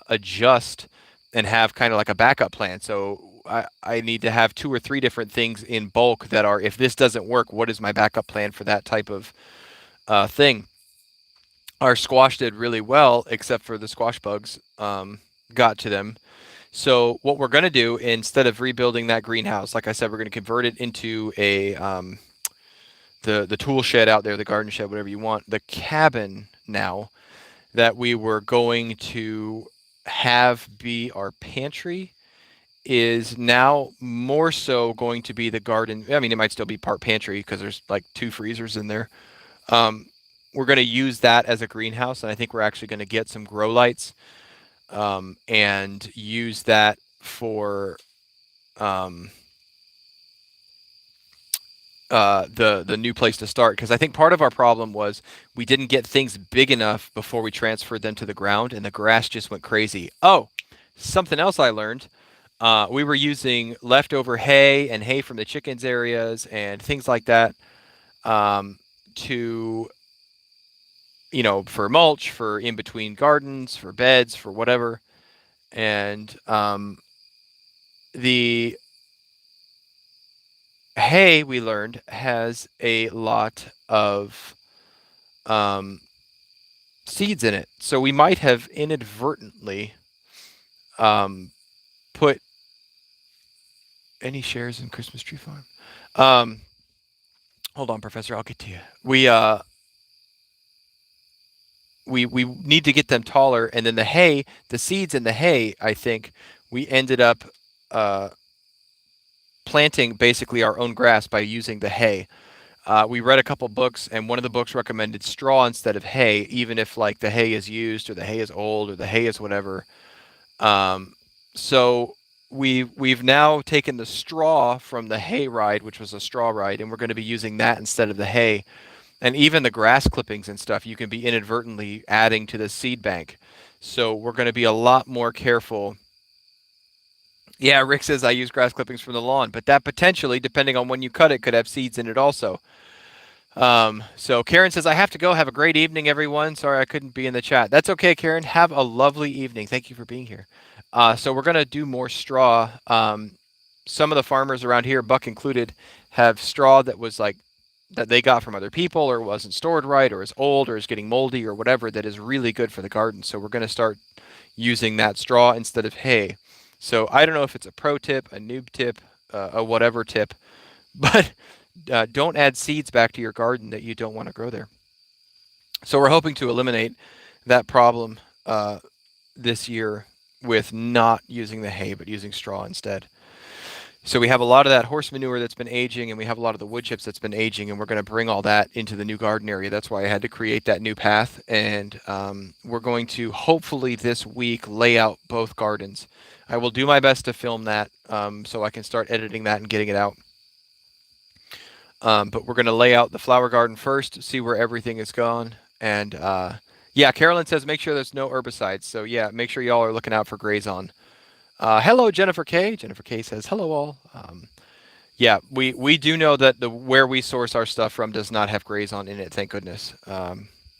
[SPEAKER 1] adjust and have kind of like a backup plan. So I need to have two or three different things in bulk that are, if this doesn't work, what is my backup plan for that type of thing? Our squash did really well, except for the squash bugs got to them. So what we're going to do, instead of rebuilding that greenhouse, like I said, we're going to convert it into a the tool shed out there, the garden shed, whatever you want, the cabin now that we were going to have be our pantry is now more so going to be the garden. I mean, it might still be part pantry because there's like 2 freezers in there. Um, we're going to use that as a greenhouse, and I think we're actually going to get some grow lights and use that for um, the new place to start. Because I think part of our problem was we didn't get things big enough before we transferred them to the ground, and the grass just went crazy. Oh, something else I learned. We were using leftover hay and hay from the chickens areas and things like that to, for mulch, for in between gardens, for beds, for whatever. And the hay, we learned, has a lot of um, seeds in it. So we might have inadvertently um, put any shares in Christmas Tree Farm. Um, hold on, Professor. I'll get to you. We need to get them taller, and then the hay, the seeds in the hay, I think we ended up uh, planting basically our own grass by using the hay. We read a couple books, and one of the books recommended straw instead of hay, even if like the hay is used or the hay is old or the hay is whatever. Um, so we've now taken the straw from the hay ride, which was a straw ride, and we're going to be using that instead of the hay. And even the grass clippings and stuff, you can be inadvertently adding to the seed bank. So we're going to be a lot more careful. Yeah, Rick says I use grass clippings from the lawn, but that potentially, depending on when you cut it, could have seeds in it also. So Karen says, I have to go. Have a great evening, everyone. Sorry I couldn't be in the chat. That's okay, Karen. Have a lovely evening. Thank you for being here. So we're going to do more straw. Some of the farmers around here, Buck included, have straw that was like that they got from other people or wasn't stored right or is old or is getting moldy or whatever that is really good for the garden. So we're going to start using that straw instead of hay. So I don't know if it's a pro tip, a noob tip, a whatever tip, but don't add seeds back to your garden that you don't want to grow there. So we're hoping to eliminate that problem this year with not using the hay, but using straw instead. So we have a lot of that horse manure that's been aging, and we have a lot of the wood chips that's been aging, and we're going to bring all that into the new garden area. That's why I had to create that new path, and we're going to hopefully this week lay out both gardens. I will do my best to film that so I can start editing that and getting it out. But we're going to lay out the flower garden first, see where everything is gone. And yeah, Carolyn says make sure there's no herbicides. So yeah, make sure y'all are looking out for Grazon. Hello, Jennifer K. Jennifer K says hello all. Yeah, we do know that where we source our stuff from does not have Grazon in it. Thank goodness. A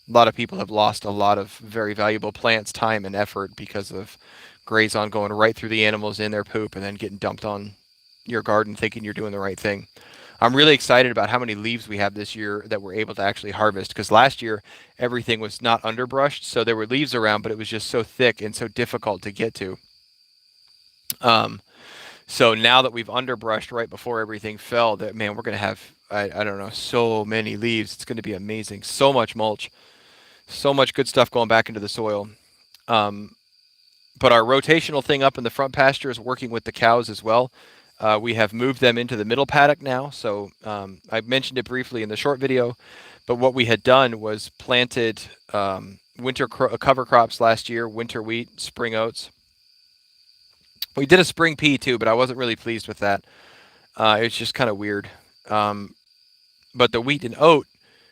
[SPEAKER 1] lot of people have lost a lot of very valuable plants, time, and effort because of Grazon going right through the animals in their poop and then getting dumped on your garden, thinking you're doing the right thing. I'm really excited about how many leaves we have this year that we're able to actually harvest, because last year everything was not underbrushed, so there were leaves around, but it was just so thick and so difficult to get to. So now that we've underbrushed right before everything fell, that man, we're going to have, I don't know, so many leaves. It's going to be amazing. So much mulch, so much good stuff going back into the soil. But our rotational thing up in the front pasture is working with the cows as well. We have moved them into the middle paddock now. So I mentioned it briefly in the short video, but what we had done was planted winter cover crops last year, winter wheat, spring oats. We did a spring pea too, but I wasn't really pleased with that. It was just kind of weird. But the wheat and oat,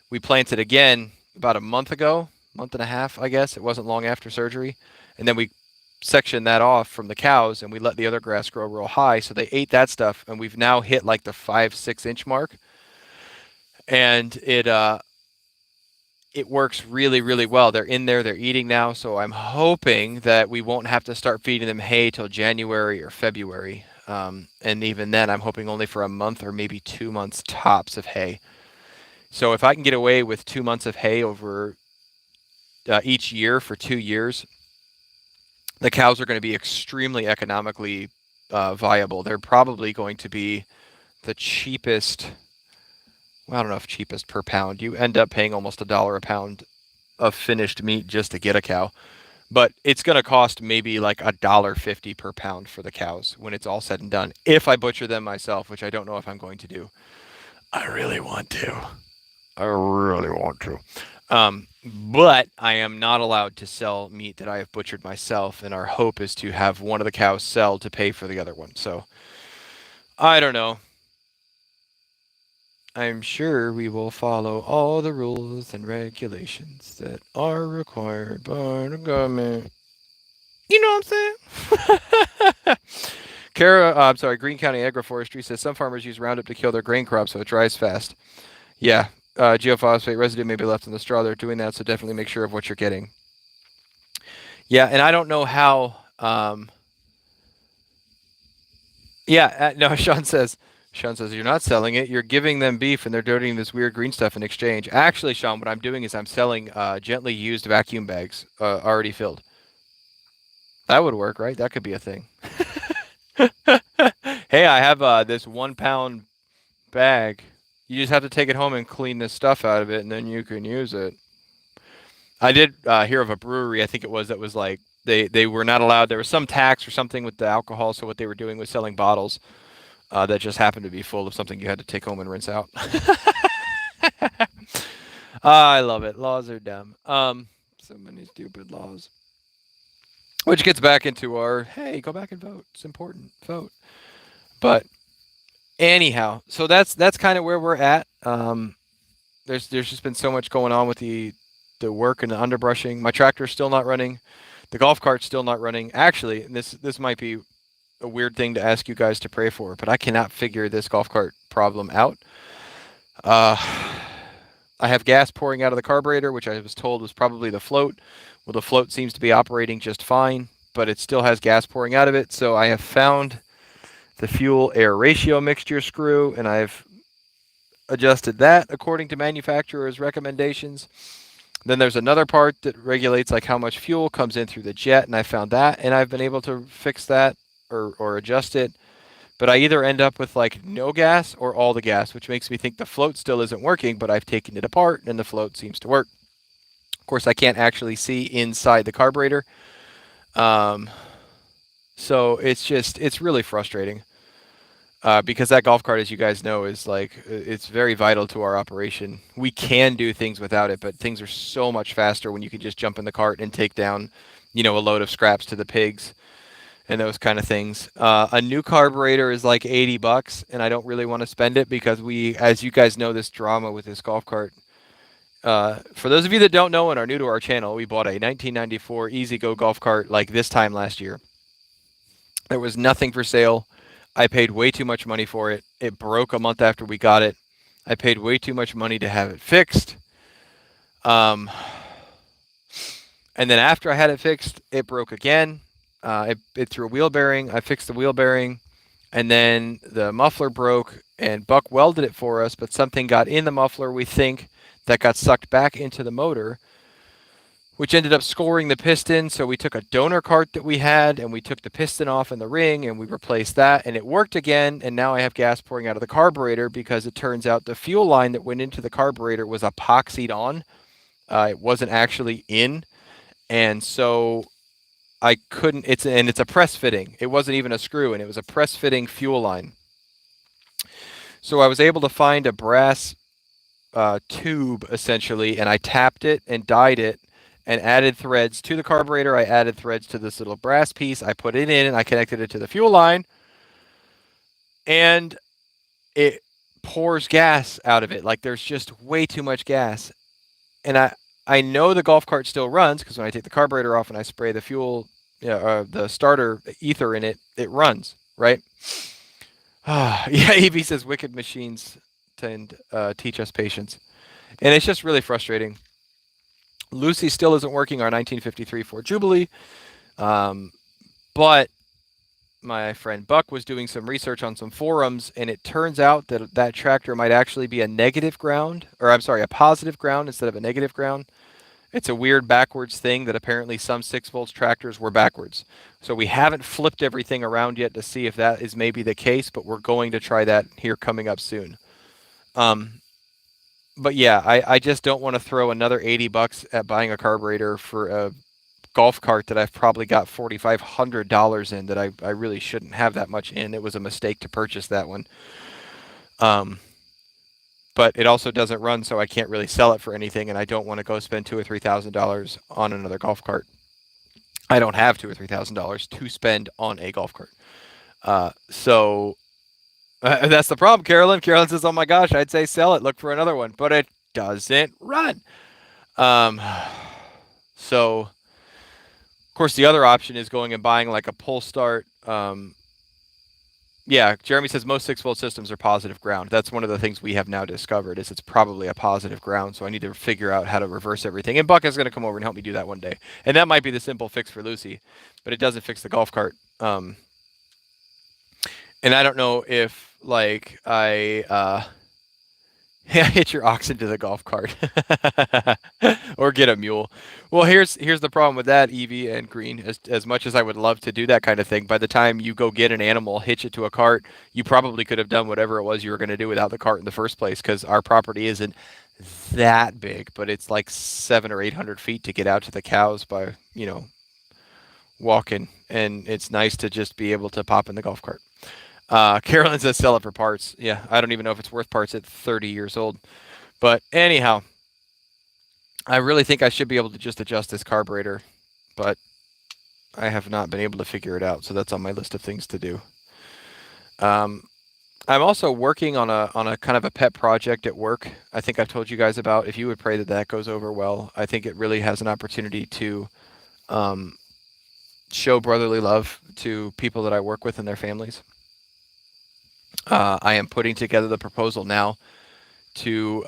[SPEAKER 1] we planted again about a month ago, month and a half, I guess. It wasn't long after surgery. And then we sectioned that off from the cows and we let the other grass grow real high. So they ate that stuff, and we've now hit like the 5-6 inch mark. And it works really, really well. They're in there, they're eating now. So I'm hoping that we won't have to start feeding them hay till January or February. And even then, I'm hoping only for a month or maybe 2 months tops of hay. So if I can get away with 2 months of hay over each year for 2 years, the cows are going to be extremely economically viable. They're probably going to be the cheapest. Well, I don't know if cheapest per pound. You end up paying almost $1 a pound of finished meat just to get a cow. But it's going to cost maybe like $1.50 per pound for the cows when it's all said and done. If I butcher them myself, which I don't know if I'm going to do. I really want to. I really want to. But I am not allowed to sell meat that I have butchered myself, and our hope is to have one of the cows sell to pay for the other one. So I don't know. I'm sure we will follow all the rules and regulations that are required by the government. You know what I'm saying? I'm sorry, Greene County Agroforestry says some farmers use Roundup to kill their grain crop so it dries fast. Yeah, geophosphate residue may be left in the straw. They're doing that, so definitely make sure of what you're getting. Yeah, and I don't know how. Yeah, no, Sean says you're not selling it. You're giving them beef, and they're donating this weird green stuff in exchange. Actually, Sean, what I'm doing is I'm selling gently used vacuum bags already filled. That would work, right? That could be a thing. Hey, I have this 1 pound bag. You just have to take it home and clean this stuff out of it, and then you can use it. I did hear of a brewery, I think it was, that was like they were not allowed. There was some tax or something with the alcohol, so what they were doing was selling bottles that just happened to be full of something you had to take home and rinse out. I love it. Laws are dumb. So many stupid laws. Which gets back into our hey, go back and vote. It's important. Vote. But anyhow, so that's kind of where we're at. There's just been so much going on with the work and the underbrushing. My tractor's still not running. The golf cart's still not running. Actually, and this might be a weird thing to ask you guys to pray for, but I cannot figure this golf cart problem out. Uh, I have gas pouring out of the carburetor, which I was told was probably the float. Well, the float seems to be operating just fine, but it still has gas pouring out of it. So I have found the fuel air ratio mixture screw, and I've adjusted that according to manufacturer's recommendations. Then there's another part that regulates like how much fuel comes in through the jet, and I found that, and I've been able to fix that or adjust it. But I either end up with like no gas or all the gas, which makes me think the float still isn't working, but I've taken it apart and the float seems to work. Of course, I can't actually see inside the carburetor. Um, so it's really frustrating. Because that golf cart, as you guys know, is like it's very vital to our operation. We can do things without it, but things are so much faster when you can just jump in the cart and take down, a load of scraps to the pigs and those kind of things. A new carburetor is like $80, and I don't really want to spend it because as you guys know, this drama with this golf cart. For those of you that don't know and are new to our channel, we bought a 1994 Easy Go golf cart like this time last year. There was nothing for sale. I paid way too much money for it. It broke a month after we got it. I paid way too much money to have it fixed. And then after I had it fixed, it broke again. It threw a wheel bearing. I fixed the wheel bearing. And then the muffler broke, and Buck welded it for us, but something got in the muffler, we think, that got sucked back into the motor, which ended up scoring the piston. So we took a donor cart that we had and we took the piston off in the ring and we replaced that, and it worked again. And now I have gas pouring out of the carburetor because it turns out the fuel line that went into the carburetor was epoxied on. It wasn't actually in. And so I couldn't, it's a press fitting. It wasn't even a screw, and it was a press fitting fuel line. So I was able to find a brass tube essentially, and I tapped it and dyed it and added threads to the carburetor. I added threads to this little brass piece. I put it in and I connected it to the fuel line, and it pours gas out of it. Like there's just way too much gas. And I know the golf cart still runs because when I take the carburetor off and I spray the fuel, the starter ether in it, it runs, right? Yeah, Evie says wicked machines tend teach us patience. And it's just really frustrating. Lucy still isn't working our 1953 Ford Jubilee, but my friend Buck was doing some research on some forums, and it turns out that that tractor might actually be a negative ground, or I'm sorry, a positive ground instead of a negative ground. It's a weird backwards thing that apparently some 6-volt tractors were backwards. So we haven't flipped everything around yet to see if that is maybe the case, but we're going to try that here coming up soon. But yeah, I just don't want to throw another $80 at buying a carburetor for a golf cart that I've probably got $4,500 in that I really shouldn't have that much in. It was a mistake to purchase that one. But it also doesn't run, so I can't really sell it for anything, and I don't want to go spend $2,000 or $3,000 on another golf cart. I don't have $2,000 or $3,000 to spend on a golf cart. So that's the problem, Carolyn. Carolyn says, "Oh my gosh, I'd say sell it, look for another one," but it doesn't run. So, of course, the other option is going and buying like a pull start. Yeah, Jeremy says most 6-volt systems are positive ground. That's one of the things we have now discovered is it's probably a positive ground. So I need to figure out how to reverse everything. And Buck is going to come over and help me do that one day. And that might be the simple fix for Lucy, but it doesn't fix the golf cart. And I don't know if like I hit your ox into the golf cart or get a mule. Well, here's the problem with that, Evie and Green. As much as I would love to do that kind of thing, by the time you go get an animal, hitch it to a cart, you probably could have done whatever it was you were going to do without the cart in the first place, because our property isn't that big, but it's like 700 or 800 feet to get out to the cows by walking, and it's nice to just be able to pop in the golf cart. Carolyn says sell it for parts. Yeah, I don't even know if it's worth parts at 30 years old. But anyhow, I really think I should be able to just adjust this carburetor, but I have not been able to figure it out, so that's on my list of things to do. I'm also working on a kind of a pet project at work. I think I've told you guys about. If you would pray that that goes over well, I think it really has an opportunity to show brotherly love to people that I work with and their families. I am putting together the proposal now to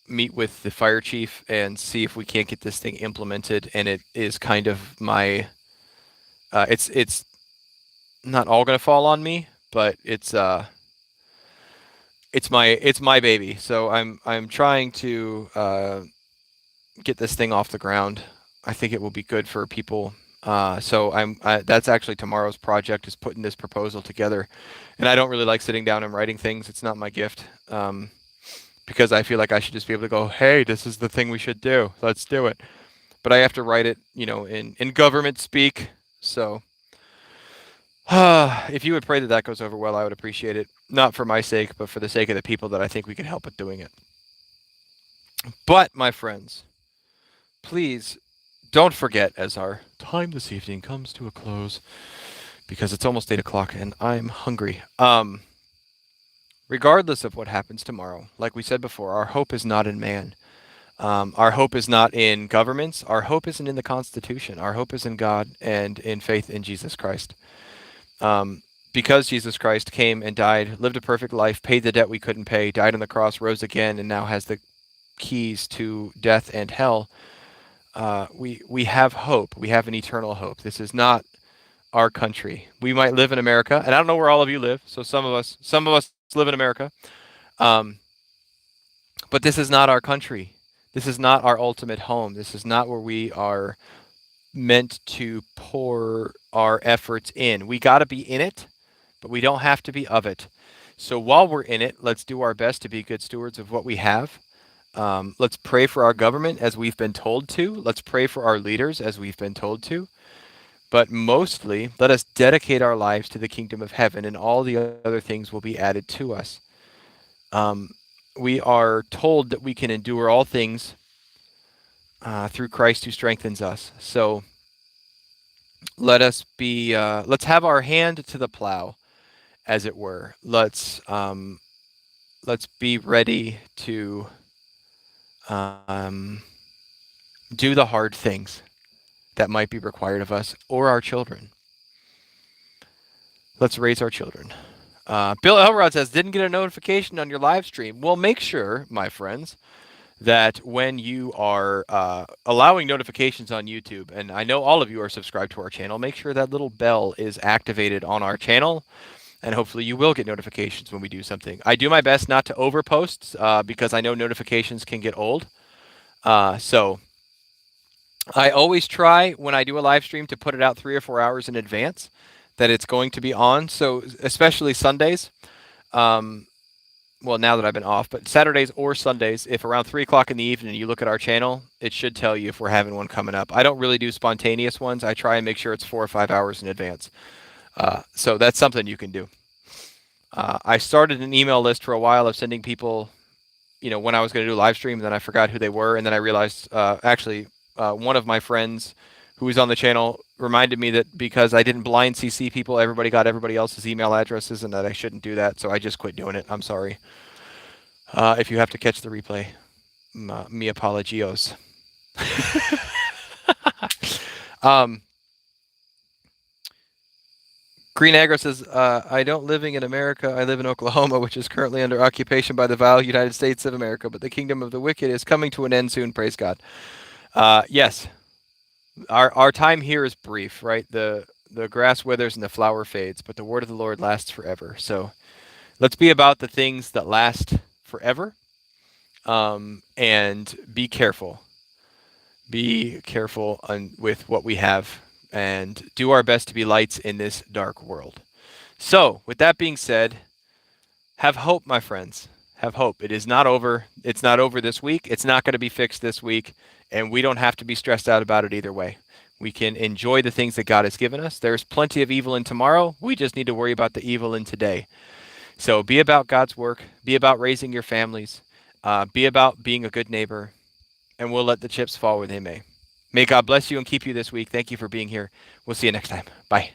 [SPEAKER 1] meet with the fire chief and see if we can't get this thing implemented. And it is kind of my, it's not all going to fall on me, but it's my baby. So I'm trying to get this thing off the ground. I think it will be good for people. So that's actually tomorrow's project, is putting this proposal together. And I don't really like sitting down and writing things. It's not my gift. Because I feel like I should just be able to go, hey, this is the thing we should do. Let's do it. But I have to write it, in government speak. So if you would pray that that goes over well, I would appreciate it. Not for my sake, but for the sake of the people that I think we can help with doing it. But, my friends, please don't forget, as our time this evening comes to a close, because it's almost 8 o'clock and I'm hungry. Regardless of what happens tomorrow, like we said before, our hope is not in man. Our hope is not in governments. Our hope isn't in the Constitution. Our hope is in God and in faith in Jesus Christ. Because Jesus Christ came and died, lived a perfect life, paid the debt we couldn't pay, died on the cross, rose again, and now has the keys to death and hell, we have hope. We have an eternal hope. This is not our country. We might live in America, and I don't know where all of you live, so some of us live in America. But this is not our country. This is not our ultimate home. This is not where we are meant to pour our efforts in. We got to be in it, but we don't have to be of it. So while we're in it, let's do our best to be good stewards of what we have. Let's pray for our government as we've been told to. Let's pray for our leaders as we've been told to. But mostly, let us dedicate our lives to the kingdom of heaven, and all the other things will be added to us. We are told that we can endure all things through Christ who strengthens us. So let's have our hand to the plow, as it were. Let's be ready to do the hard things that might be required of us or our children. Let's raise our children. Bill Elrod says, didn't get a notification on your live stream. Well, make sure, my friends, that when you are allowing notifications on YouTube, and I know all of you are subscribed to our channel, make sure that little bell is activated on our channel, and hopefully you will get notifications when we do something. I do my best not to overpost because I know notifications can get old. So I always try when I do a live stream to put it out 3 or 4 hours in advance that it's going to be on. So especially Sundays, well, now that I've been off, but Saturdays or Sundays, if around 3 o'clock in the evening you look at our channel, it should tell you if we're having one coming up. I don't really do spontaneous ones. I try and make sure it's 4 or 5 hours in advance. So that's something you can do. I started an email list for a while of sending people, when I was going to do a live stream, and then I forgot who they were, and then I realized one of my friends who was on the channel reminded me that because I didn't blind CC people, everybody got everybody else's email addresses, and that I shouldn't do that. So I just quit doing it. I'm sorry. If you have to catch the replay, mi apologios. um, Green Agro says, I don't living in America. I live in Oklahoma, which is currently under occupation by the vile United States of America, but the kingdom of the wicked is coming to an end soon. Praise God. Yes, our time here is brief, right? The grass withers and the flower fades, but the word of the Lord lasts forever. So let's be about the things that last forever, and be careful. Be careful with what we have, and do our best to be lights in this dark world. So, with that being said, have hope, my friends. Have hope. It is not over. It's not over this week. It's not going to be fixed this week, and we don't have to be stressed out about it either way. We can enjoy the things that God has given us. There's plenty of evil in tomorrow. We just need to worry about the evil in today. So be about God's work. Be about raising your families. Be about being a good neighbor, and we'll let the chips fall where they may. May God bless you and keep you this week. Thank you for being here. We'll see you next time. Bye.